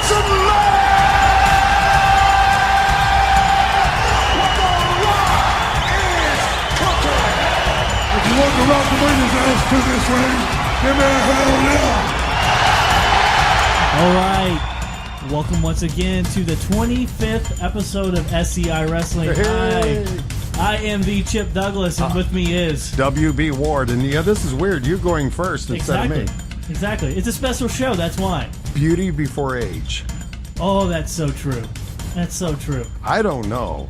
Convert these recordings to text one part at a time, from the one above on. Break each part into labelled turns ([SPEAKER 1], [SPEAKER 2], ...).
[SPEAKER 1] Johnson live! What the Rock is cooking! If you want The Rock to bring his ass to this ring, give me a hell yeah!
[SPEAKER 2] All right. Welcome once again to the 25th episode of SCI Wrestling.
[SPEAKER 3] Hey.
[SPEAKER 2] I am the Chip Douglas, and with me is...
[SPEAKER 3] WB Ward. And yeah, this is weird. You're going first instead of me.
[SPEAKER 2] Exactly. It's a special show, that's why.
[SPEAKER 3] Beauty before age.
[SPEAKER 2] Oh, that's so true. That's so true.
[SPEAKER 3] I don't know.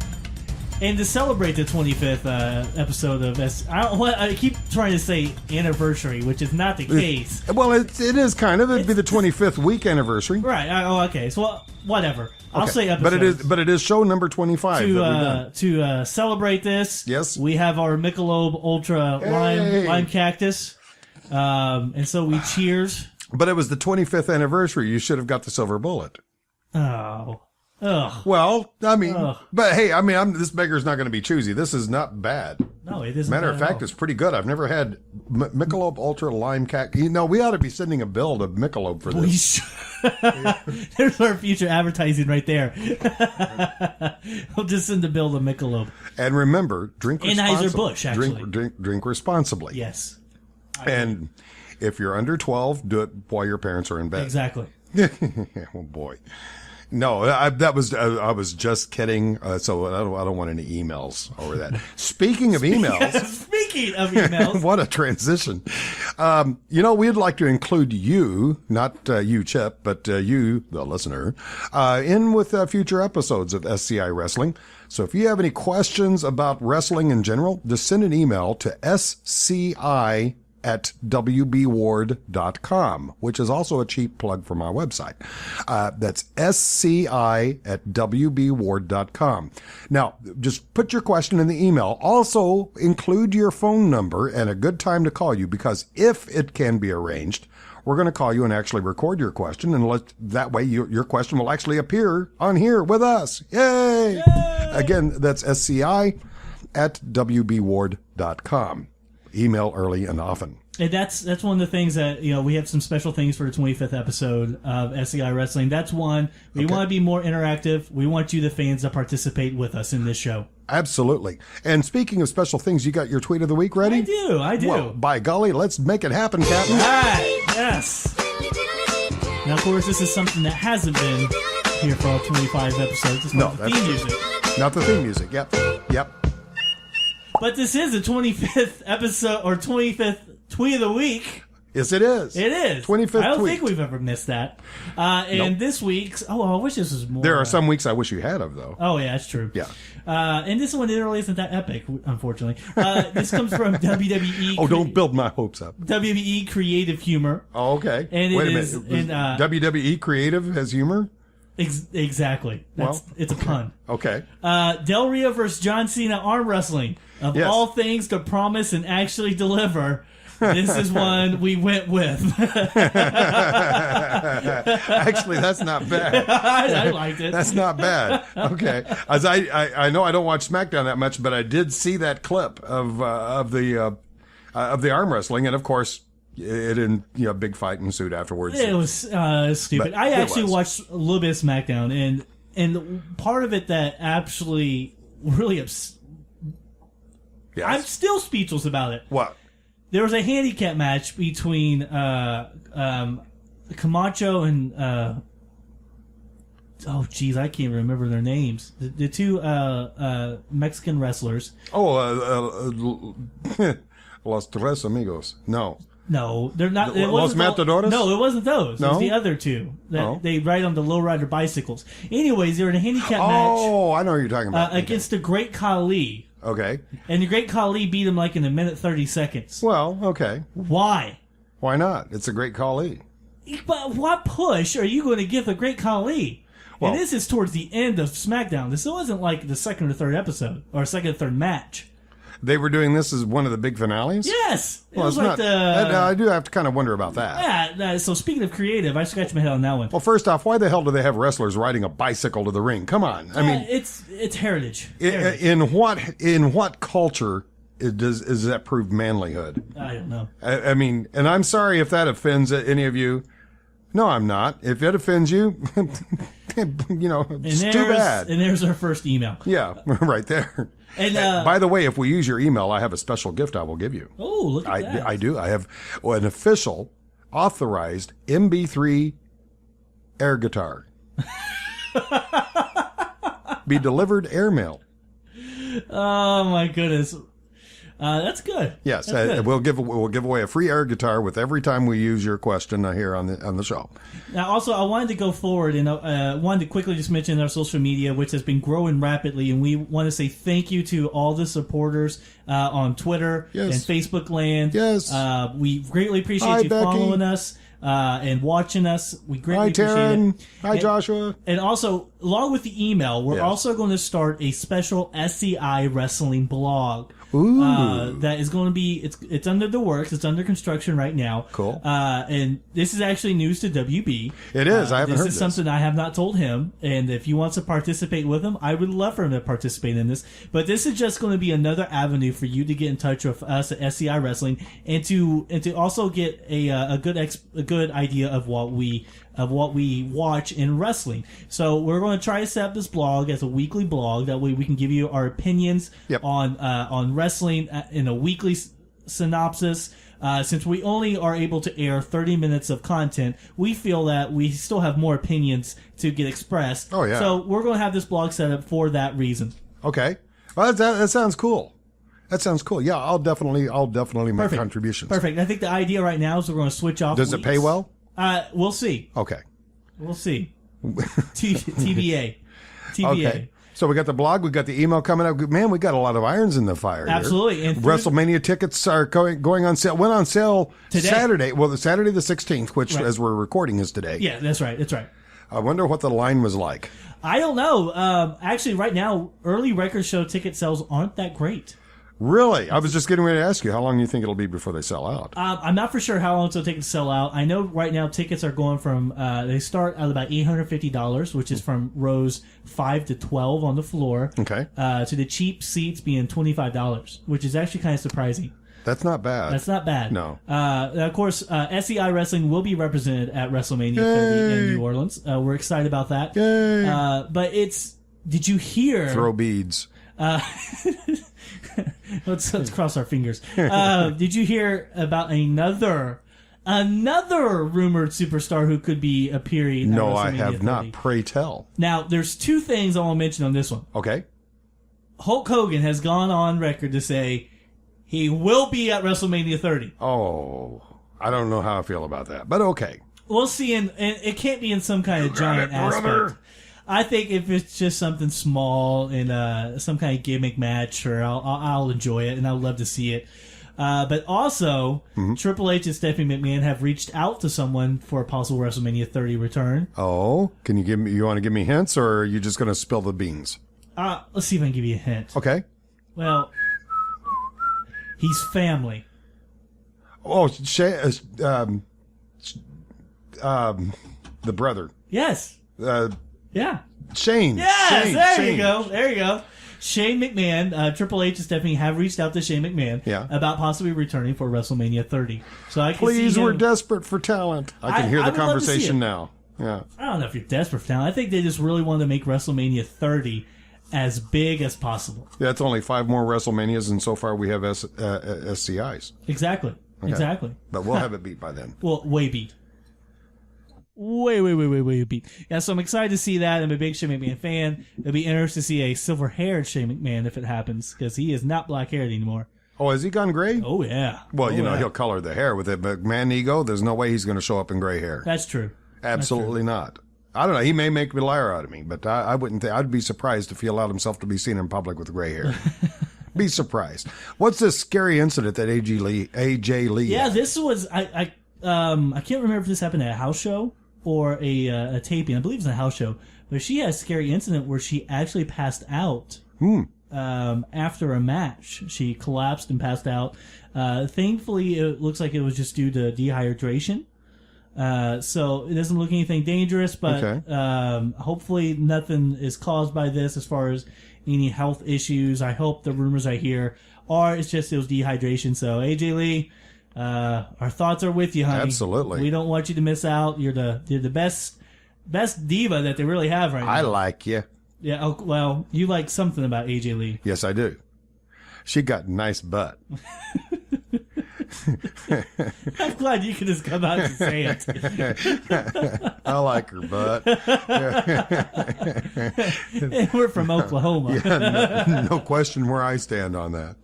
[SPEAKER 2] And to celebrate the 25th episode of I keep trying to say anniversary, which is not the case.
[SPEAKER 3] Well, it is kind of. It'd be the 25th week anniversary.
[SPEAKER 2] Right. Okay. So, whatever. I'll say episode.
[SPEAKER 3] But it is show number 25.
[SPEAKER 2] To celebrate this,
[SPEAKER 3] yes,
[SPEAKER 2] we have our Michelob Ultra Lime Cactus. And so we cheers.
[SPEAKER 3] But it was the 25th anniversary. You should have got the silver bullet.
[SPEAKER 2] Oh. Ugh.
[SPEAKER 3] Well, I mean,
[SPEAKER 2] Ugh.
[SPEAKER 3] but hey, I mean, this beggar's not going to be choosy. This is not bad.
[SPEAKER 2] No, it isn't.
[SPEAKER 3] Matter of fact, it's pretty good. I've never had Michelob Ultra Lime Cactus. You know, we ought to be sending a bill to Michelob for this.
[SPEAKER 2] There's our future advertising right there. We'll just send a bill to Michelob.
[SPEAKER 3] And remember, drink responsibly.
[SPEAKER 2] Anheuser-Busch, actually.
[SPEAKER 3] Drink responsibly.
[SPEAKER 2] Yes.
[SPEAKER 3] And if you're under 12, do it while your parents are in bed.
[SPEAKER 2] Exactly.
[SPEAKER 3] Oh boy. No, I was just kidding. So I don't want any emails over that. Speaking of emails.
[SPEAKER 2] Speaking of emails.
[SPEAKER 3] What a transition. We'd like to include you, not you, Chip, but you, the listener, in with future episodes of SCI Wrestling. So if you have any questions about wrestling in general, just send an email to sci@wbward.com, which is also a cheap plug for my website. That's sci@wbward.com. Now, just put your question in the email. Also, include your phone number and a good time to call you, because if it can be arranged, we're going to call you and actually record your question, and that way your question will actually appear on here with us. Yay! Yay! Again, that's sci@wbward.com. Email early and often.
[SPEAKER 2] And that's one of the things that, we have some special things for the 25th episode of SCI Wrestling. That's one. We want to be more interactive. We want you, the fans, to participate with us in this show.
[SPEAKER 3] Absolutely. And speaking of special things, you got your tweet of the week ready?
[SPEAKER 2] I do.
[SPEAKER 3] Well, by golly, let's make it happen, Captain.
[SPEAKER 2] All right. Yes. Now, of course, this is something that hasn't been here for all 25 episodes. It's not the theme music.
[SPEAKER 3] Not the theme music. Yep.
[SPEAKER 2] But this is the 25th episode, or 25th tweet of the week.
[SPEAKER 3] Yes, it is.
[SPEAKER 2] It is.
[SPEAKER 3] 25th
[SPEAKER 2] I don't
[SPEAKER 3] tweet.
[SPEAKER 2] think we've ever missed that. And this week's... Oh, I wish this was more...
[SPEAKER 3] There are some weeks I wish you had of, though.
[SPEAKER 2] Oh, yeah, that's true.
[SPEAKER 3] Yeah.
[SPEAKER 2] And this one really isn't that epic, unfortunately. This comes from WWE...
[SPEAKER 3] Oh, don't build my hopes up.
[SPEAKER 2] WWE Creative Humor.
[SPEAKER 3] Oh, okay.
[SPEAKER 2] And
[SPEAKER 3] Wait
[SPEAKER 2] it
[SPEAKER 3] a
[SPEAKER 2] is...
[SPEAKER 3] minute. WWE Creative has humor?
[SPEAKER 2] Exactly. It's a pun.
[SPEAKER 3] Okay.
[SPEAKER 2] Del Rio versus John Cena arm wrestling. Of all things to promise and actually deliver, this is one we went with.
[SPEAKER 3] Actually, that's not bad.
[SPEAKER 2] I liked it.
[SPEAKER 3] That's not bad. Okay. As I know I don't watch SmackDown that much, but I did see that clip of the arm wrestling, and of course, big fight ensued afterwards.
[SPEAKER 2] It was stupid.
[SPEAKER 3] But
[SPEAKER 2] I actually watched a little bit of SmackDown, and part of it that actually really
[SPEAKER 3] Yes.
[SPEAKER 2] I'm still speechless about it.
[SPEAKER 3] What?
[SPEAKER 2] There was a handicap match between Camacho and I can't remember their names. The two Mexican wrestlers.
[SPEAKER 3] Los Tres Amigos. No,
[SPEAKER 2] they're not.
[SPEAKER 3] Los Matadores?
[SPEAKER 2] No, it wasn't those.
[SPEAKER 3] No?
[SPEAKER 2] It was the other two. They ride on the lowrider bicycles. Anyways, they were in a handicap match.
[SPEAKER 3] Oh, I know what you're talking about.
[SPEAKER 2] Against the Great Khali.
[SPEAKER 3] Okay.
[SPEAKER 2] And the Great Khali beat him like in a minute 30 seconds.
[SPEAKER 3] Well, okay.
[SPEAKER 2] Why?
[SPEAKER 3] Why not? It's a Great Khali.
[SPEAKER 2] But what push are you going to give the Great Khali? Well, and this is towards the end of SmackDown. This wasn't like the second or third episode or second or third match.
[SPEAKER 3] They were doing this as one of the big finales?
[SPEAKER 2] Yes.
[SPEAKER 3] It was like I do have to kind of wonder about that.
[SPEAKER 2] Yeah. So speaking of creative, I scratched my head on that one.
[SPEAKER 3] Well, first off, why the hell do they have wrestlers riding a bicycle to the ring? Come on. I mean,
[SPEAKER 2] it's heritage.
[SPEAKER 3] In what culture does that prove manlyhood?
[SPEAKER 2] I don't know.
[SPEAKER 3] I mean, and I'm sorry if that offends any of you. No, I'm not. If it offends you, it's too bad.
[SPEAKER 2] And there's our first email.
[SPEAKER 3] Yeah, right there.
[SPEAKER 2] And
[SPEAKER 3] by the way, if we use your email, I have a special gift I will give you.
[SPEAKER 2] Oh, look at that.
[SPEAKER 3] I do. I have an official, authorized MB3 air guitar. Be delivered airmail.
[SPEAKER 2] Oh my goodness, that's good.
[SPEAKER 3] Yes,
[SPEAKER 2] That's good.
[SPEAKER 3] we'll give away a free air guitar with every time we use your question here on the show.
[SPEAKER 2] Now, also, I wanted to go forward and wanted to quickly just mention our social media, which has been growing rapidly, and we want to say thank you to all the supporters on Twitter and Facebook land.
[SPEAKER 3] Yes,
[SPEAKER 2] we greatly appreciate you
[SPEAKER 3] Becky.
[SPEAKER 2] Following us. And watching us, we greatly
[SPEAKER 3] Hi, Taryn.
[SPEAKER 2] appreciate it.
[SPEAKER 3] Hi, Joshua.
[SPEAKER 2] And also, along with the email, we're also going to start a special SCI Wrestling blog.
[SPEAKER 3] Ooh.
[SPEAKER 2] That is going to be, it's under the works. It's under construction right now.
[SPEAKER 3] Cool.
[SPEAKER 2] And this is actually news to WB.
[SPEAKER 3] It is. I haven't heard
[SPEAKER 2] This is something I have not told him. And if he wants to participate with him, I would love for him to participate in this. But this is just going to be another avenue for you to get in touch with us at SCI Wrestling and to also get a good idea of what we watch in wrestling. So we're going to try to set up this blog as a weekly blog. That way we can give you our opinions on wrestling in a weekly synopsis. Since we only are able to air 30 minutes of content, we feel that we still have more opinions to get expressed.
[SPEAKER 3] Oh, yeah.
[SPEAKER 2] So we're going to have this blog set up for that reason.
[SPEAKER 3] Okay. Well, that sounds cool. That sounds cool. Yeah, I'll definitely make contributions.
[SPEAKER 2] Perfect. I think the idea right now is we're going to switch off.
[SPEAKER 3] Does it pay well?
[SPEAKER 2] We'll see.
[SPEAKER 3] Okay.
[SPEAKER 2] We'll see. TBA.
[SPEAKER 3] Okay. So we got the blog, we got the email coming up. Man, we got a lot of irons in the fire.
[SPEAKER 2] Absolutely.
[SPEAKER 3] Here.
[SPEAKER 2] And
[SPEAKER 3] WrestleMania tickets are going on sale. Went on sale
[SPEAKER 2] today.
[SPEAKER 3] Saturday. Well, the Saturday the 16th, which as we're recording is today.
[SPEAKER 2] Yeah, that's right. That's right.
[SPEAKER 3] I wonder what the line was like.
[SPEAKER 2] I don't know. Actually, right now, early record show ticket sales aren't that great.
[SPEAKER 3] Really? I was just getting ready to ask you, how long do you think it'll be before they sell out?
[SPEAKER 2] I'm not for sure how long it'll take to sell out. I know right now tickets are going from, they start at about $850, which is from rows 5 to 12 on the floor.
[SPEAKER 3] Okay.
[SPEAKER 2] To the cheap seats being $25, which is actually kind of surprising.
[SPEAKER 3] That's not bad.
[SPEAKER 2] That's not bad.
[SPEAKER 3] No.
[SPEAKER 2] Of course, SCI Wrestling will be represented at WrestleMania 30 in New Orleans. We're excited about that.
[SPEAKER 3] Yay.
[SPEAKER 2] But did you hear...
[SPEAKER 3] Throw beads.
[SPEAKER 2] Let's cross our fingers. Did you hear about another rumored superstar who could be appearing at
[SPEAKER 3] No,
[SPEAKER 2] WrestleMania
[SPEAKER 3] I have
[SPEAKER 2] 30?
[SPEAKER 3] not. Pray tell.
[SPEAKER 2] Now, there's two things I want to mention on this one.
[SPEAKER 3] Okay.
[SPEAKER 2] Hulk Hogan has gone on record to say he will be at WrestleMania 30.
[SPEAKER 3] Oh, I don't know how I feel about that, but okay.
[SPEAKER 2] We'll see, and it can't be in some kind of giant aspect.
[SPEAKER 3] Brother.
[SPEAKER 2] I think if it's just something small in some kind of gimmick match, sure, I'll enjoy it, and I'd love to see it. But also, Triple H and Stephanie McMahon have reached out to someone for a possible WrestleMania 30 return.
[SPEAKER 3] Oh, can you you want to give me hints, or are you just going to spill the beans?
[SPEAKER 2] Let's see if I can give you a hint.
[SPEAKER 3] Okay.
[SPEAKER 2] Well, he's family.
[SPEAKER 3] Oh, the brother.
[SPEAKER 2] Yes. Yeah.
[SPEAKER 3] Shane.
[SPEAKER 2] Yes,
[SPEAKER 3] Shane.
[SPEAKER 2] there you go. There you go. Shane McMahon, Triple H and Stephanie have reached out to Shane McMahon about possibly returning for WrestleMania 30. So I can see him.
[SPEAKER 3] We're desperate for talent. I can hear the conversation now. Yeah.
[SPEAKER 2] I don't know if you're desperate for talent. I think they just really want to make WrestleMania 30 as big as possible.
[SPEAKER 3] Yeah, it's only 5 more WrestleManias, and so far we have SCIs.
[SPEAKER 2] Exactly. Okay. Exactly.
[SPEAKER 3] But we'll have it beat by then.
[SPEAKER 2] Well, way beat. Way beat. Yeah, so I'm excited to see that. I'm a big Shane McMahon fan. It'll be interesting to see a silver-haired Shane McMahon if it happens, because he is not black-haired anymore.
[SPEAKER 3] Oh, has he gone gray?
[SPEAKER 2] Oh, yeah.
[SPEAKER 3] Well, he'll color the hair with it, but McMahon ego, there's no way he's going to show up in gray hair.
[SPEAKER 2] That's true.
[SPEAKER 3] Absolutely not. I don't know. He may make a liar out of me, but I wouldn't think. I'd be surprised if he allowed himself to be seen in public with gray hair. Be surprised. What's this scary incident that AJ Lee?
[SPEAKER 2] Yeah, this was I can't remember if this happened at a house show or a taping. I believe it's a house show, but she had a scary incident where she actually passed out after a match. She collapsed and passed out. Thankfully, it looks like it was just due to dehydration. So it doesn't look anything dangerous, but hopefully nothing is caused by this as far as any health issues. I hope the rumors I hear it was dehydration. So AJ Lee, our thoughts are with you, honey.
[SPEAKER 3] Absolutely.
[SPEAKER 2] We don't want you to miss out. You're the best diva that they really have right now.
[SPEAKER 3] I like you.
[SPEAKER 2] Yeah. Oh, well, you like something about AJ Lee.
[SPEAKER 3] Yes, I do. She got a nice butt.
[SPEAKER 2] I'm glad you could just come out and say it.
[SPEAKER 3] I like her butt.
[SPEAKER 2] And we're from Oklahoma.
[SPEAKER 3] No question where I stand on that.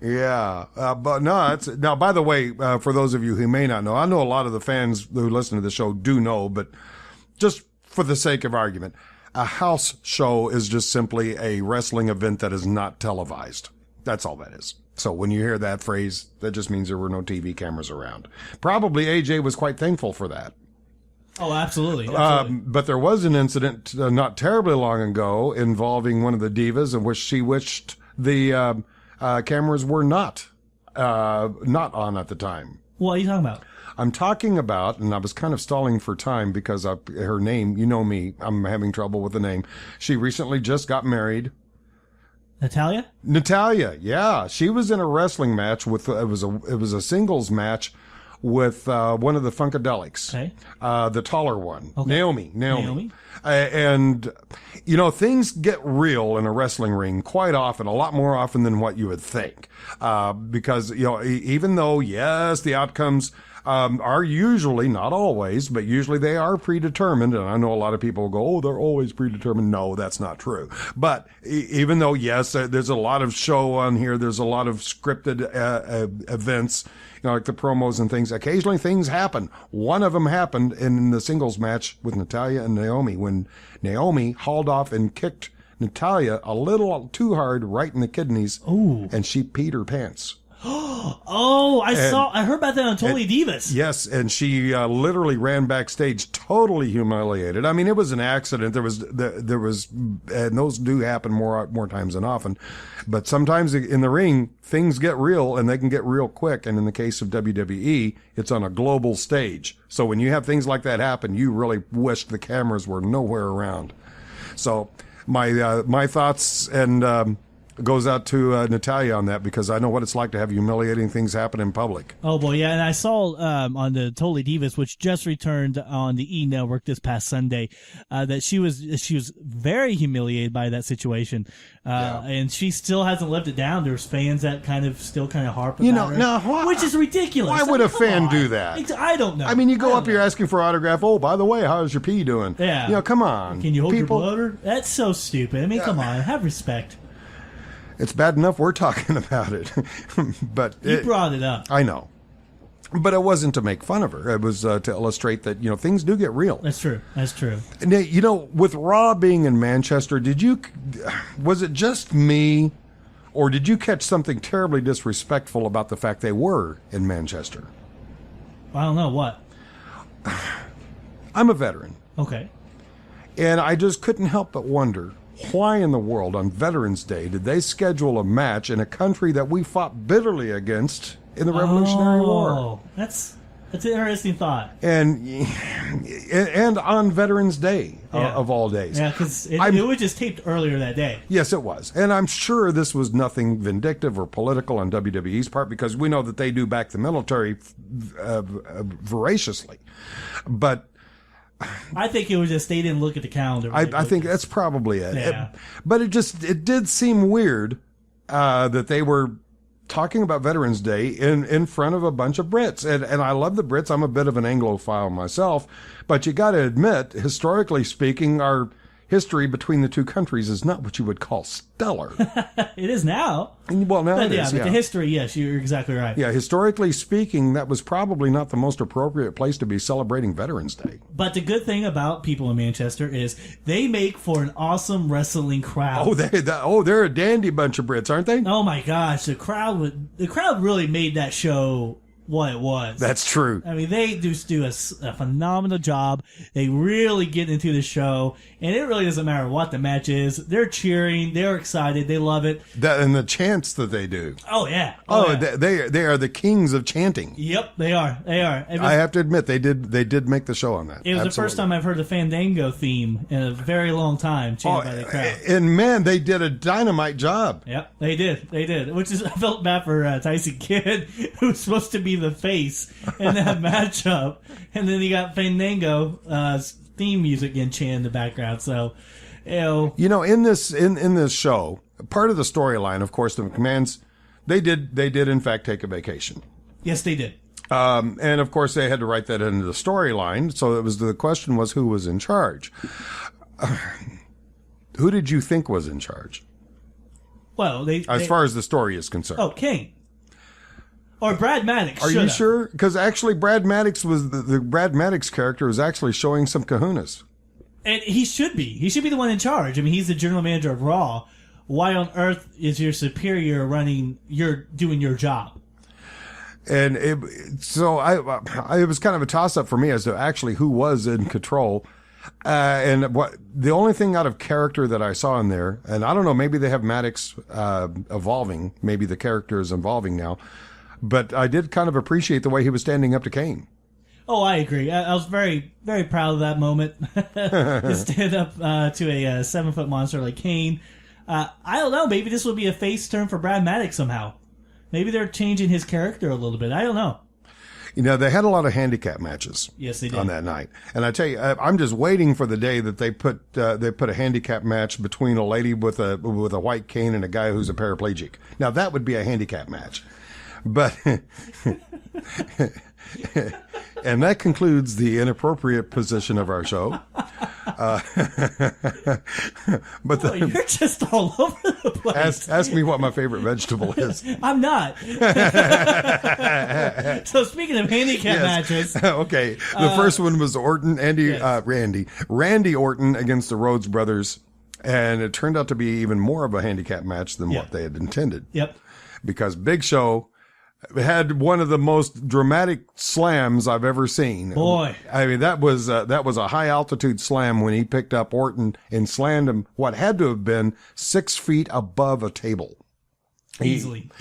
[SPEAKER 3] Yeah, but no, it's now. By the way, for those of you who may not know, I know a lot of the fans who listen to the show do know, but just for the sake of argument, a house show is just simply a wrestling event that is not televised. That's all that is. So when you hear that phrase, that just means there were no TV cameras around. Probably AJ was quite thankful for that.
[SPEAKER 2] Oh, absolutely.
[SPEAKER 3] But there was an incident not terribly long ago involving one of the divas in which she wished the cameras were not on at the time.
[SPEAKER 2] What are you talking about?
[SPEAKER 3] I'm talking about, and I was kind of stalling for time because her name, you know me, I'm having trouble with the name. She recently just got married.
[SPEAKER 2] Natalia,
[SPEAKER 3] yeah. She was in a wrestling match with, it was a singles match with one of the Funkadelics.
[SPEAKER 2] Okay.
[SPEAKER 3] The taller one.
[SPEAKER 2] Okay.
[SPEAKER 3] Naomi. And, you know, things get real in a wrestling ring quite often, a lot more often than what you would think. Because, you know, even though, yes, the outcomes are usually, not always, but usually they are predetermined. And I know a lot of people go, oh, they're always predetermined. No, that's not true. But even though, yes, there's a lot of show on here, there's a lot of scripted events, you know, like the promos and things. Occasionally things happen. One of them happened in the singles match with Natalia and Naomi when Naomi hauled off and kicked Natalia a little too hard right in the kidneys.
[SPEAKER 2] Ooh.
[SPEAKER 3] And she peed her pants.
[SPEAKER 2] Oh, I heard about that on Totally Divas.
[SPEAKER 3] Yes, and she literally ran backstage, totally humiliated. I mean, it was an accident. There was, and those do happen more times than often. But sometimes in the ring, things get real, and they can get real quick. And in the case of WWE, it's on a global stage. So when you have things like that happen, you really wish the cameras were nowhere around. So my thoughts and goes out to Natalia on that, because I know what it's like to have humiliating things happen in public.
[SPEAKER 2] Oh boy, yeah, and I saw on the Totally Divas, which just returned on the E Network this past Sunday, that she was very humiliated by that situation, and she still hasn't lived it down. There's fans that still harp about her, which is ridiculous.
[SPEAKER 3] Why would a fan do that?
[SPEAKER 2] I don't know.
[SPEAKER 3] I mean, you go up here asking for autograph. Oh, by the way, how's your pee doing?
[SPEAKER 2] Yeah,
[SPEAKER 3] you know, come on.
[SPEAKER 2] Can you hold your bloater? That's so stupid. I mean, come on, have respect.
[SPEAKER 3] It's bad enough we're talking about it, but
[SPEAKER 2] you brought it up.
[SPEAKER 3] I know, but it wasn't to make fun of her. It was to illustrate that, you know, things do get real.
[SPEAKER 2] That's true.
[SPEAKER 3] And, you know, with Raw being in Manchester, was it just me, or did you catch something terribly disrespectful about the fact they were in Manchester?
[SPEAKER 2] I don't know what.
[SPEAKER 3] I'm a veteran.
[SPEAKER 2] Okay.
[SPEAKER 3] And I just couldn't help but wonder, why in the world on Veterans Day did they schedule a match in a country that we fought bitterly against in the Revolutionary War?
[SPEAKER 2] That's an interesting thought.
[SPEAKER 3] And on Veterans Day of all days.
[SPEAKER 2] Yeah, because it was just taped earlier that day.
[SPEAKER 3] Yes, it was. And I'm sure this was nothing vindictive or political on WWE's part, because we know that they do back the military voraciously. But
[SPEAKER 2] I think it was just they didn't look at the calendar.
[SPEAKER 3] I think that's probably it.
[SPEAKER 2] Yeah.
[SPEAKER 3] But it did seem weird that they were talking about Veterans Day in front of a bunch of Brits. And I love the Brits. I'm a bit of an Anglophile myself. But you got to admit, historically speaking, our history between the two countries is not what you would call stellar.
[SPEAKER 2] It is now.
[SPEAKER 3] Well, now it is.
[SPEAKER 2] But the history, yes, you're exactly right.
[SPEAKER 3] Yeah, historically speaking, that was probably not the most appropriate place to be celebrating Veterans Day.
[SPEAKER 2] But the good thing about people in Manchester is they make for an awesome wrestling crowd.
[SPEAKER 3] They're a dandy bunch of Brits, aren't they?
[SPEAKER 2] Oh my gosh, the crowd really made that show what it was.
[SPEAKER 3] That's true.
[SPEAKER 2] I mean, they just do a phenomenal job. They really get into the show, and it really doesn't matter what the match is. They're cheering. They're excited. They love it.
[SPEAKER 3] And the chants that they do.
[SPEAKER 2] Oh, yeah.
[SPEAKER 3] Yeah. They are the kings of chanting.
[SPEAKER 2] Yep, they are.
[SPEAKER 3] I have to admit, they did make the show on that.
[SPEAKER 2] It was the first time I've heard the Fandango theme in a very long time, chanted by the crowd.
[SPEAKER 3] And man, they did a dynamite job.
[SPEAKER 2] Yep, they did. Which is, I felt bad for Tyson Kidd, who's supposed to be the face in that matchup. And then you got Fandango theme music getting chanted in the background. So,
[SPEAKER 3] You know, in this show, part of the storyline, of course, the McMahons, they did in fact take a vacation.
[SPEAKER 2] yes, they did.
[SPEAKER 3] And of course, they had to write that into the storyline. So the question was who was in charge. Who did you think was in charge?
[SPEAKER 2] Well,
[SPEAKER 3] As far as the story is concerned.
[SPEAKER 2] Oh, Kane. Or Brad Maddox.
[SPEAKER 3] Are you sure? Because actually, Brad Maddox was the Brad Maddox character was actually showing some kahunas.
[SPEAKER 2] And he should be. He should be the one in charge. I mean, he's the general manager of Raw. Why on earth is your superior doing your job?
[SPEAKER 3] And it was kind of a toss-up for me as to actually who was in control. And the only thing out of character that I saw in there, and I don't know, maybe they have Maddox evolving. Maybe the character is evolving now. But I did kind of appreciate the way he was standing up to Kane.
[SPEAKER 2] Oh, I agree. I was very, very proud of that moment. To stand up to a 7-foot monster like Kane. I don't know. Maybe this would be a face turn for Brad Maddox somehow. Maybe they're changing his character a little bit. I don't know.
[SPEAKER 3] You know, they had a lot of handicap matches.
[SPEAKER 2] Yes, they did.
[SPEAKER 3] On that night. And I tell you, I'm just waiting for the day that they put a handicap match between a lady with a white cane and a guy who's a paraplegic. Now, that would be a handicap match. But and that concludes the inappropriate position of our show. But
[SPEAKER 2] you're just all over the place.
[SPEAKER 3] Ask me what my favorite vegetable is.
[SPEAKER 2] I'm not. So speaking of handicap matches,
[SPEAKER 3] okay, the first one was Randy Orton against the Rhodes brothers, and it turned out to be even more of a handicap match than what they had intended.
[SPEAKER 2] Yep.
[SPEAKER 3] Because Big Show had one of the most dramatic slams I've ever seen.
[SPEAKER 2] Boy,
[SPEAKER 3] I mean, that was a high altitude slam when he picked up Orton and slammed him what had to have been 6 feet above a table.
[SPEAKER 2] Easily.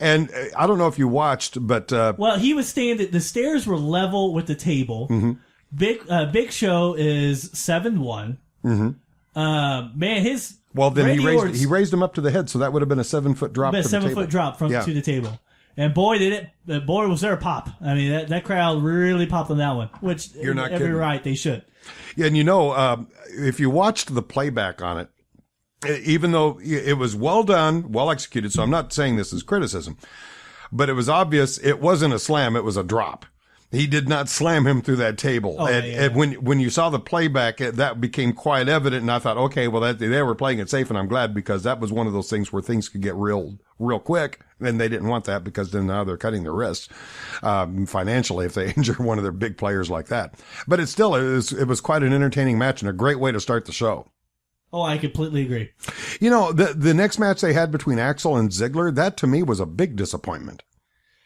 [SPEAKER 3] And I don't know if you watched, but
[SPEAKER 2] well, he was standing. The stairs were level with the table.
[SPEAKER 3] Mm-hmm.
[SPEAKER 2] Big Show is 7'1". Man, his
[SPEAKER 3] then he raised him up to the head, so that would have been a 7-foot drop.
[SPEAKER 2] A 7-foot drop to the table. And boy, was there a pop. I mean, that crowd really popped on that one, which
[SPEAKER 3] you're not
[SPEAKER 2] every
[SPEAKER 3] kidding.
[SPEAKER 2] right they should.
[SPEAKER 3] Yeah, and you know, if you watched the playback on it, even though it was well done, well executed, so I'm not saying this is criticism, but it was obvious it wasn't a slam, it was a drop. He did not slam him through that table.
[SPEAKER 2] Oh,
[SPEAKER 3] and when you saw the playback, that became quite evident. And I thought, okay, well, they were playing it safe, and I'm glad, because that was one of those things where things could get real quick. And they didn't want that, because then now they're cutting their wrists financially if they injure one of their big players like that. But it was quite an entertaining match and a great way to start the show.
[SPEAKER 2] Oh, I completely agree.
[SPEAKER 3] You know, the next match they had between Axel and Ziggler, that to me was a big disappointment.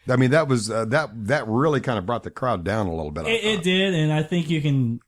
[SPEAKER 3] I mean, that was that really kind of brought the crowd down a little bit.
[SPEAKER 2] It did, and I think you can.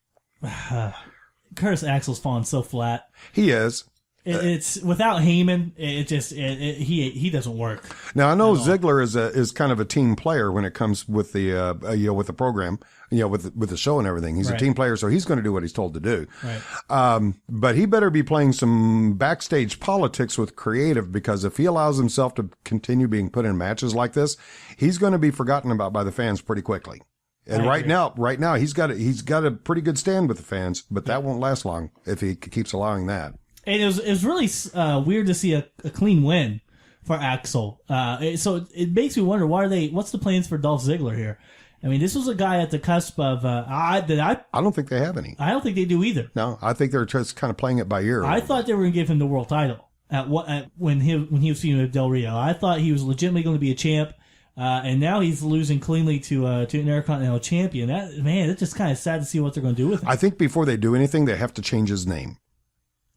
[SPEAKER 2] Curtis Axel's fallen so flat.
[SPEAKER 3] He is.
[SPEAKER 2] It's without Heyman. He doesn't work.
[SPEAKER 3] Now I know Ziggler is kind of a team player when it comes with the with the program, with the show and everything. He's a team player, so he's going to do what he's told to do.
[SPEAKER 2] Right.
[SPEAKER 3] But he better be playing some backstage politics with creative, because if he allows himself to continue being put in matches like this, he's going to be forgotten about by the fans pretty quickly. And right now he's got a pretty good stand with the fans, but that won't last long if he keeps allowing that.
[SPEAKER 2] And it was really weird to see a clean win for Axel. So it makes me wonder, what's the plans for Dolph Ziggler here? I mean, this was a guy at the cusp of I
[SPEAKER 3] don't think they have any.
[SPEAKER 2] I don't think they do either.
[SPEAKER 3] No, I think they're just kind of playing it by ear.
[SPEAKER 2] I thought they were going to give him the world title when he was feuding with Del Rio. I thought he was legitimately going to be a champ. And now he's losing cleanly to an Intercontinental Champion. It's just kind of sad to see what they're going to do with him.
[SPEAKER 3] I think before they do anything, they have to change his name.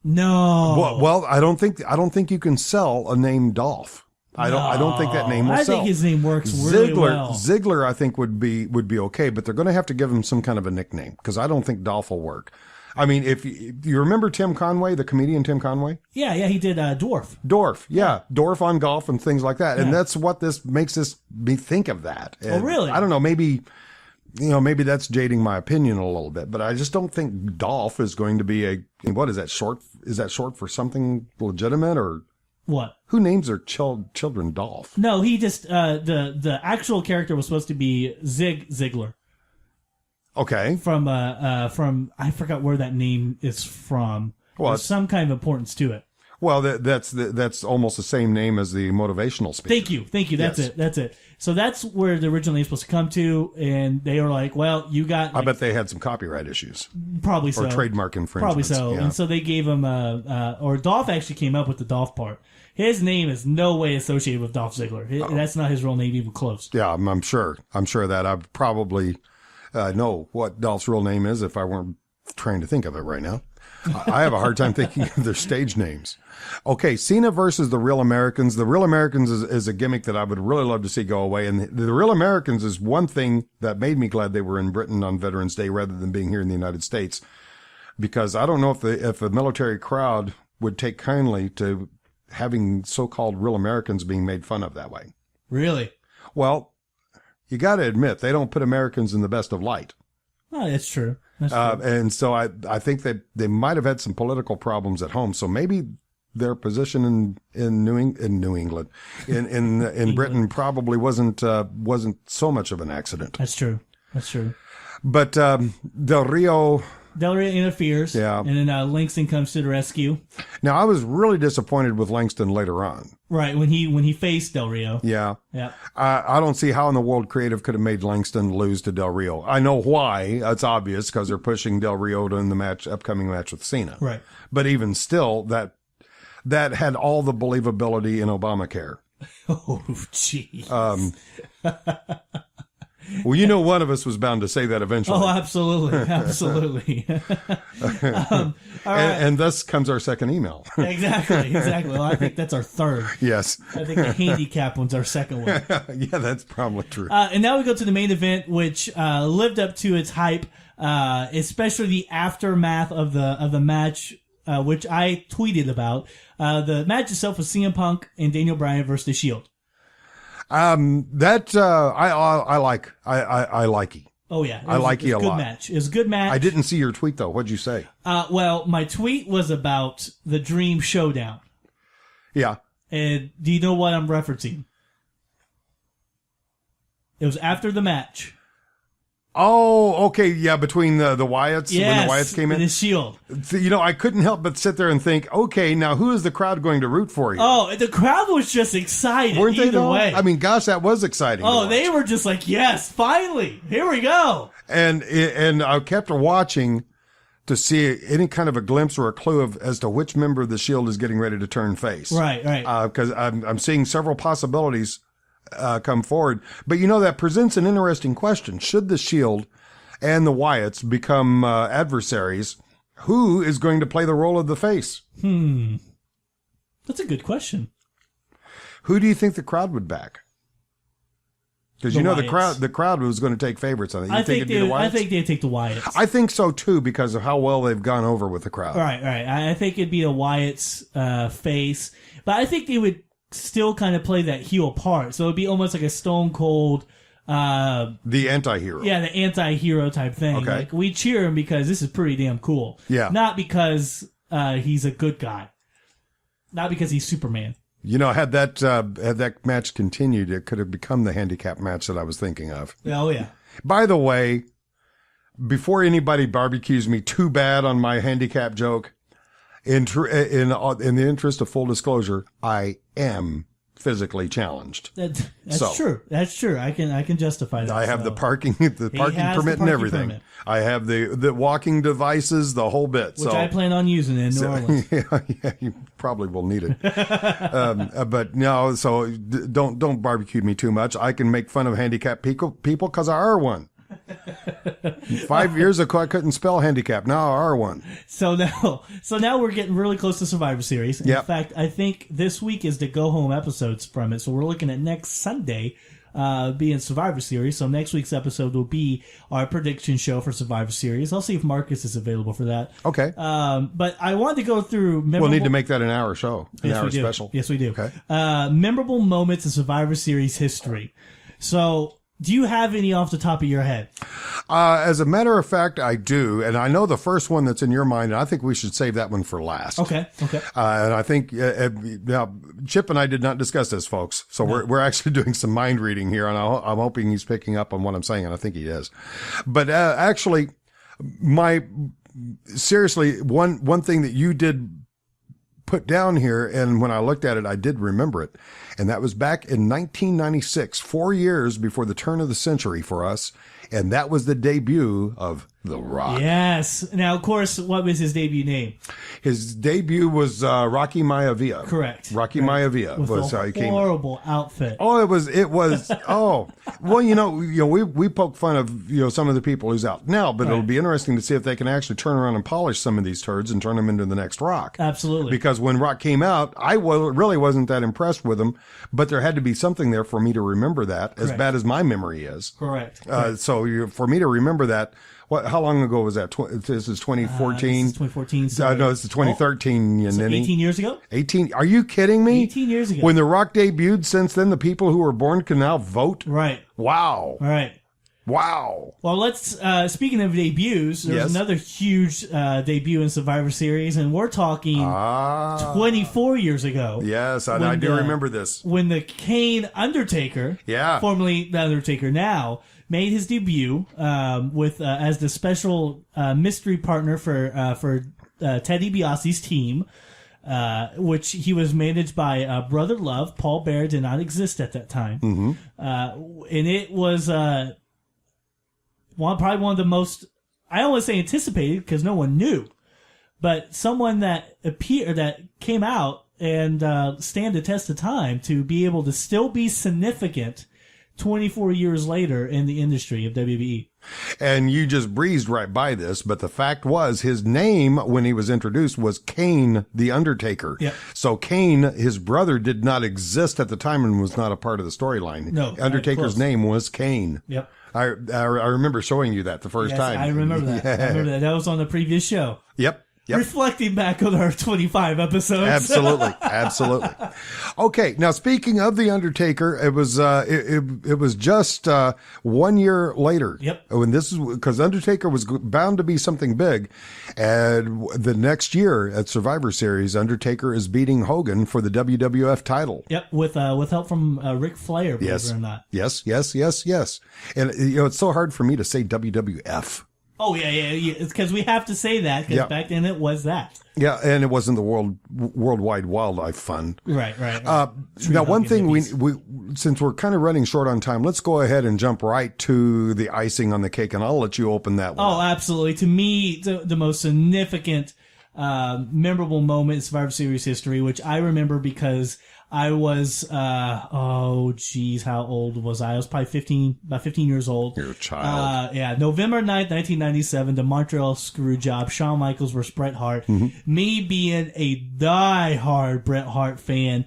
[SPEAKER 2] No.
[SPEAKER 3] Well, I don't think you can sell a name Dolph. I don't think that name will sell.
[SPEAKER 2] I think his name works really well.
[SPEAKER 3] Ziggler, I think would be okay, but they're going to have to give him some kind of a nickname, because I don't think Dolph will work. I mean, if you remember Tim Conway, the comedian Tim Conway?
[SPEAKER 2] Yeah, he did Dwarf.
[SPEAKER 3] Dwarf on golf and things like that. Yeah. And that's what makes me think of that. And
[SPEAKER 2] really?
[SPEAKER 3] I don't know, maybe that's jading my opinion a little bit, but I just don't think Dolph is going to be what is that short? Is that short for something legitimate, or
[SPEAKER 2] What?
[SPEAKER 3] Who names their children Dolph?
[SPEAKER 2] No, he just the actual character was supposed to be Zig Ziglar.
[SPEAKER 3] Okay.
[SPEAKER 2] From I forgot where that name is from.
[SPEAKER 3] Well,
[SPEAKER 2] there's some kind of importance to it.
[SPEAKER 3] Well, that's almost the same name as the motivational speaker.
[SPEAKER 2] Thank you. That's it. So that's where the original name is supposed to come to, and they were like, "Well, you got."
[SPEAKER 3] I bet they had some copyright issues,
[SPEAKER 2] probably so,
[SPEAKER 3] or trademark infringements.
[SPEAKER 2] Probably so,
[SPEAKER 3] yeah.
[SPEAKER 2] And so they gave him or Dolph actually came up with the Dolph part. His name is no way associated with Dolph Ziggler. That's not his real name, even close.
[SPEAKER 3] Yeah, I'm sure. I'm sure that I'd probably know what Dolph's real name is if I weren't trying to think of it right now. I have a hard time thinking of their stage names. Okay, Cena versus the Real Americans. The Real Americans is a gimmick that I would really love to see go away. And the Real Americans is one thing that made me glad they were in Britain on Veterans Day rather than being here in the United States. Because I don't know if the military crowd would take kindly to having so-called Real Americans being made fun of that way.
[SPEAKER 2] Really?
[SPEAKER 3] Well, you got to admit, they don't put Americans in the best of light.
[SPEAKER 2] Oh, that's true.
[SPEAKER 3] And so I think they might have had some political problems at home. So maybe their position in New England, in Britain probably wasn't so much of an accident.
[SPEAKER 2] That's true.
[SPEAKER 3] But Del Rio
[SPEAKER 2] interferes.
[SPEAKER 3] Yeah.
[SPEAKER 2] And then Langston comes to the rescue.
[SPEAKER 3] Now, I was really disappointed with Langston later on.
[SPEAKER 2] Right, when he faced Del Rio.
[SPEAKER 3] Yeah.
[SPEAKER 2] Yeah.
[SPEAKER 3] I don't see how in the world creative could have made Langston lose to Del Rio. I know why. It's obvious because they're pushing Del Rio to in the upcoming match with Cena.
[SPEAKER 2] Right.
[SPEAKER 3] But even still, that had all the believability in Obamacare.
[SPEAKER 2] Oh, jeez.
[SPEAKER 3] Well, you know, one of us was bound to say that eventually.
[SPEAKER 2] Oh, absolutely. All right.
[SPEAKER 3] And thus comes our second email.
[SPEAKER 2] Exactly. Well, I think that's our third.
[SPEAKER 3] Yes.
[SPEAKER 2] I think the handicap one's our second one.
[SPEAKER 3] Yeah, that's probably true.
[SPEAKER 2] And now we go to the main event, which lived up to its hype, especially the aftermath of the match, which I tweeted about. The match itself was CM Punk and Daniel Bryan versus The Shield.
[SPEAKER 3] I like.
[SPEAKER 2] Oh yeah,
[SPEAKER 3] I like you a lot.
[SPEAKER 2] It was a good match.
[SPEAKER 3] I didn't see your tweet though. What'd you say?
[SPEAKER 2] Well, my tweet was about the Dream Showdown.
[SPEAKER 3] Yeah.
[SPEAKER 2] And do you know what I'm referencing? It was after the match.
[SPEAKER 3] Oh, okay, yeah, between the Wyatts, when the Wyatts came in.
[SPEAKER 2] And the Shield.
[SPEAKER 3] You know, I couldn't help but sit there and think, okay, now who is the crowd going to root for you?
[SPEAKER 2] Oh, the crowd was just excited.
[SPEAKER 3] Weren't they,
[SPEAKER 2] either
[SPEAKER 3] though?
[SPEAKER 2] way.
[SPEAKER 3] I mean, gosh, that was exciting.
[SPEAKER 2] Oh, they were just like, yes, finally, here we go.
[SPEAKER 3] And I kept watching to see any kind of a glimpse or a clue as to which member of the Shield is getting ready to turn face.
[SPEAKER 2] Right.
[SPEAKER 3] Because I'm seeing several possibilities come forward. But, you know, that presents an interesting question. Should the Shield and the Wyatts become adversaries, who is going to play the role of the face?
[SPEAKER 2] That's a good question.
[SPEAKER 3] Who do you think the crowd would back? Because, you know,
[SPEAKER 2] Wyatts.
[SPEAKER 3] the crowd was going to take favorites on it.
[SPEAKER 2] I think they'd take the Wyatts.
[SPEAKER 3] I think so, too, because of how well they've gone over with the crowd.
[SPEAKER 2] Right. I think it'd be a Wyatt's face. But I think they would still kind of play that heel part. So it'd be almost like a Stone Cold...
[SPEAKER 3] the anti-hero.
[SPEAKER 2] Yeah, the anti-hero type thing.
[SPEAKER 3] Okay.
[SPEAKER 2] Like, we cheer him because this is pretty damn cool.
[SPEAKER 3] Yeah.
[SPEAKER 2] Not because he's a good guy. Not because he's Superman.
[SPEAKER 3] You know, had that match continued, it could have become the handicap match that I was thinking of.
[SPEAKER 2] Oh, yeah.
[SPEAKER 3] By the way, before anybody barbecues me too bad on my handicap joke, in the interest of full disclosure, I am physically challenged.
[SPEAKER 2] That's true. That's true. I can justify that.
[SPEAKER 3] I have the parking permit and everything.
[SPEAKER 2] Permit.
[SPEAKER 3] I have the walking devices, the whole bit.
[SPEAKER 2] Which I plan on using in New Orleans.
[SPEAKER 3] Yeah, you probably will need it. But no, so don't barbecue me too much. I can make fun of handicapped people because I are one. 5 years ago, I couldn't spell handicap. Now I are one.
[SPEAKER 2] So now we're getting really close to Survivor Series. In fact, I think this week is the go home episodes from it. So we're looking at next Sunday being Survivor Series. So next week's episode will be our prediction show for Survivor Series. I'll see if Marcus is available for that.
[SPEAKER 3] Okay.
[SPEAKER 2] But I wanted to go through
[SPEAKER 3] We'll need to make that an hour show, hour special.
[SPEAKER 2] Yes, we do.
[SPEAKER 3] Okay.
[SPEAKER 2] Memorable moments in Survivor Series history. So Do you have any off the top of your head?
[SPEAKER 3] As a matter of fact, I do. And I know the first one that's in your mind, and I think we should save that one for last.
[SPEAKER 2] Okay.
[SPEAKER 3] And I think, now, Chip and I did not discuss this, folks. So we're actually doing some mind reading here, and I'm hoping he's picking up on what I'm saying, and I think he is. But, actually, seriously, one thing that you did put down here, and when I looked at it, I did remember it. And that was back in 1996, 4 years before the turn of the century for us. And that was the debut of The Rock.
[SPEAKER 2] Yes. Now, of course, what was his debut name?
[SPEAKER 3] His debut was Rocky Maivia.
[SPEAKER 2] Correct.
[SPEAKER 3] Rocky Maivia was how he came.
[SPEAKER 2] Horrible outfit.
[SPEAKER 3] Oh, it was. Oh, well, we poke fun of some of the people who's out now, but it'll be interesting to see if they can actually turn around and polish some of these turds and turn them into the next Rock.
[SPEAKER 2] Absolutely.
[SPEAKER 3] Because when Rock came out, I really wasn't that impressed with him, but there had to be something there for me to remember that. As bad as my memory is.
[SPEAKER 2] Correct.
[SPEAKER 3] So for me to remember that. How long ago was that? This is 2014.
[SPEAKER 2] This is 2014.
[SPEAKER 3] No, this is 2013.
[SPEAKER 2] So 18 years ago?
[SPEAKER 3] 18. Are you kidding me?
[SPEAKER 2] 18 years ago.
[SPEAKER 3] When The Rock debuted, since then, the people who were born can now vote?
[SPEAKER 2] Right.
[SPEAKER 3] Wow.
[SPEAKER 2] Right.
[SPEAKER 3] Wow.
[SPEAKER 2] Well, let's, speaking of debuts, there's another huge debut in Survivor Series, and we're talking 24 years ago.
[SPEAKER 3] Yes, I do remember this.
[SPEAKER 2] When the Kane Undertaker, formerly the Undertaker now, made his debut with as the special mystery partner for Ted DiBiase's team, which he was managed by Brother Love. Paul Bear did not exist at that time. Mm-hmm. And it was probably one of the most, I don't want to say anticipated because no one knew, but someone that came out and stand the test of time to be able to still be significant 24 years later in the industry of WWE.
[SPEAKER 3] And you just breezed right by this, but the fact was his name when he was introduced was Kane the Undertaker.
[SPEAKER 2] Yep.
[SPEAKER 3] So Kane, his brother, did not exist at the time and was not a part of the storyline.
[SPEAKER 2] No.
[SPEAKER 3] Undertaker's name was Kane.
[SPEAKER 2] Yep.
[SPEAKER 3] I remember showing you that the first time.
[SPEAKER 2] I remember that. I remember that. That was on the previous show.
[SPEAKER 3] Yep.
[SPEAKER 2] Reflecting back on our 25 episodes.
[SPEAKER 3] Absolutely. Okay, now speaking of the Undertaker, it was just 1 year later.
[SPEAKER 2] Yep.
[SPEAKER 3] When this is because Undertaker was bound to be something big, and the next year at Survivor Series, Undertaker is beating Hogan for the WWF title.
[SPEAKER 2] Yep, with help from Ric Flair, believe it or not.
[SPEAKER 3] Yes. And it's so hard for me to say WWF.
[SPEAKER 2] Oh, yeah. It's because we have to say that, because back then it was that.
[SPEAKER 3] Yeah, and it wasn't the Worldwide Wildlife Fund.
[SPEAKER 2] Right.
[SPEAKER 3] Now, one thing we since we're kind of running short on time, let's go ahead and jump right to the icing on the cake, and I'll let you open that one.
[SPEAKER 2] Oh, absolutely. To me, the most significant, memorable moment in Survivor Series history, which I remember because I was, how old was I? I was probably about 15 years old.
[SPEAKER 3] You're a child.
[SPEAKER 2] November 9th, 1997, the Montreal Screwjob, Shawn Michaels versus Bret Hart. Mm-hmm. Me being a die-hard Bret Hart fan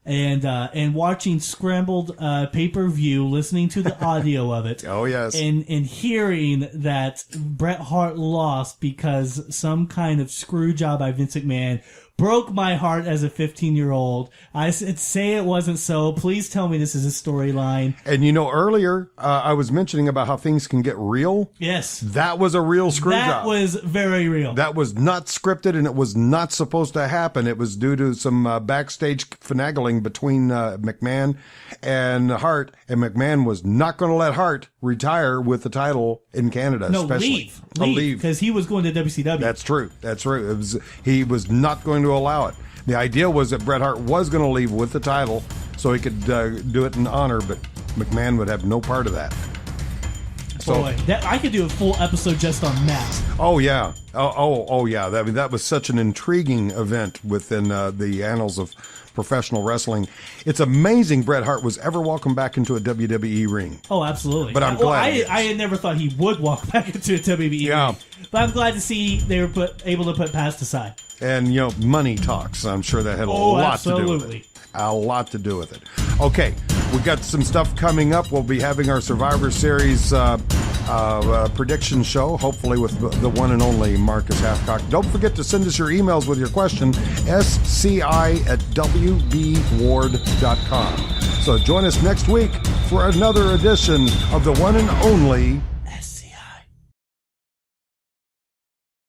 [SPEAKER 2] and watching scrambled pay-per-view, listening to the audio of it.
[SPEAKER 3] Oh, yes.
[SPEAKER 2] And hearing that Bret Hart lost because some kind of screw job by Vince McMahon broke my heart as a 15-year-old. I said, say it wasn't so. Please tell me this is a storyline.
[SPEAKER 3] And earlier, I was mentioning about how things can get real.
[SPEAKER 2] Yes.
[SPEAKER 3] That was a real screw job.
[SPEAKER 2] That was very real.
[SPEAKER 3] That was not scripted, and it was not supposed to happen. It was due to some backstage finagling between McMahon and Hart, and McMahon was not going to let Hart retire with the title in Canada.
[SPEAKER 2] No,
[SPEAKER 3] especially.
[SPEAKER 2] leave. Because he was going to WCW.
[SPEAKER 3] That's true. He was not going to allow it. The idea was that Bret Hart was going to leave with the title so he could do it in honor, but McMahon would have no part of that.
[SPEAKER 2] Boy, I could do a full episode just on that.
[SPEAKER 3] Oh, yeah. Oh, yeah. That was such an intriguing event within the annals of professional wrestling. It's amazing Bret Hart was ever welcomed back into a WWE ring.
[SPEAKER 2] Oh, absolutely.
[SPEAKER 3] But I'm glad.
[SPEAKER 2] I had never thought he would walk back into a WWE ring. But I'm glad to see they were able to put past aside.
[SPEAKER 3] And, money talks. I'm sure that had a lot to do with it. A lot to do with it. Okay, we've got some stuff coming up. We'll be having our Survivor Series prediction show, hopefully with the one and only Marcus Halfcock. Don't forget to send us your emails with your question, sci@wbward.com. So join us next week for another edition of the one and only